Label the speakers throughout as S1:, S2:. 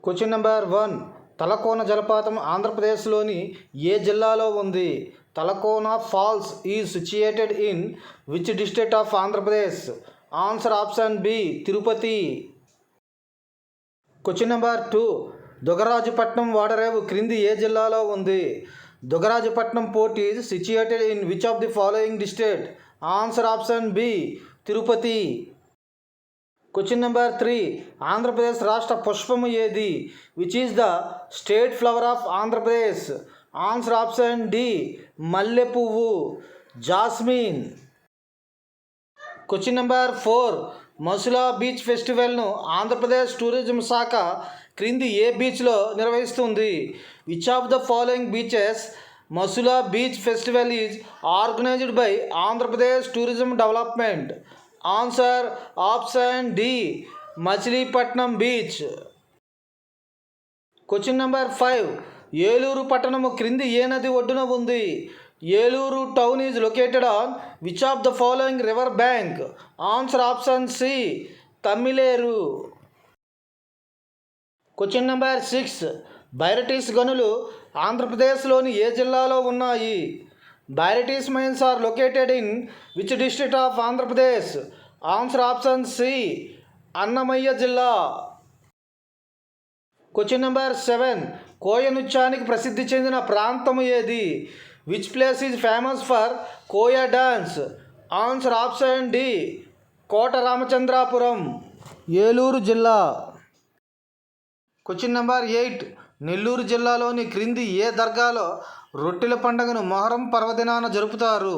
S1: Question number 1. Talakona జలపాతం ఆంధ్రప్రదేశ్లోని ఏ జిల్లాలో ఉంది? Talakona falls is situated in which district of Andhra Pradesh? Answer option B, Tirupati. Question number 2. Dugarajapatnam Vadarevu క్రింది ఏ జిల్లాలో ఉంది? Dugarajapatnam port is situated in which of the following district? Answer option B, Tirupati. Question number 3. Andhra Pradesh రాష్ట్ర పుష్పము ఏది? Which is the state flower of Andhra Pradesh? Answer option D, మల్లె పువ్వు, jasmine. Question number 4. Masula beach ఫెస్టివల్ను ఆంధ్రప్రదేశ్ టూరిజం శాఖ క్రింది ఏ బీచ్లో నిర్వహిస్తుంది? Which of the following beaches Masula beach festival is organised by Andhra Pradesh tourism development? Answer option D, Machilipatnam beach. Question number 5. Eluru పట్టణము క్రింది ఏ నది ఒడ్డున ఉంది? Eluru town is located on which of the following river bank? Answer option C, Tammileru. Question number 6. Barytes గనులు ఆంధ్రప్రదేశ్లోని ఏ జిల్లాలో ఉన్నాయి? Barytes mines are located in which district of Andhra Pradesh? Answer option C, Annamayya జిల్లా. Question number 7. కోయ నృత్యానికి ప్రసిద్ధి చెందిన ప్రాంతము ఏది? Which place is famous for Koya dance? Answer option D, Kota Ramachandrapuram, Eluru జిల్లా. Question number 8. నెల్లూరు జిల్లాలోని క్రింది ఏ దర్గాలో రొట్టెల పండుగను మొహరం పర్వదినాన జరుపుతారు?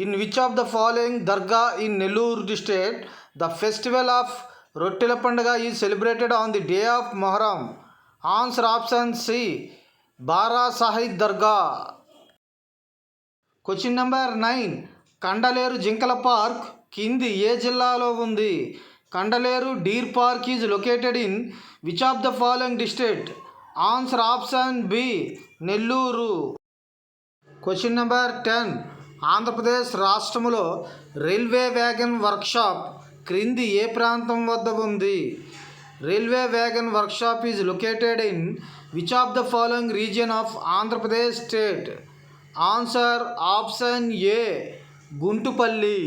S1: In which of the following dargah in Nellore district the festival of రొట్టెల పండుగ is celebrated on the day of Muharram? Answer option C, Bara Sahid dargah. Question number 9. Kandaleru జింకల పార్క్ కింది ఏ జిల్లాలో ఉంది? Kandaleru deer park is located in which of the following district? Answer option B, Nellore. Question number 10. Andhra Pradesh రాష్ట్రములో railway wagon workshop క్రింది ఏ ప్రాంతం వద్ద ఉంది? Railway wagon workshop is located in which of the following region of Andhra Pradesh state? Answer option A, Guntupalli.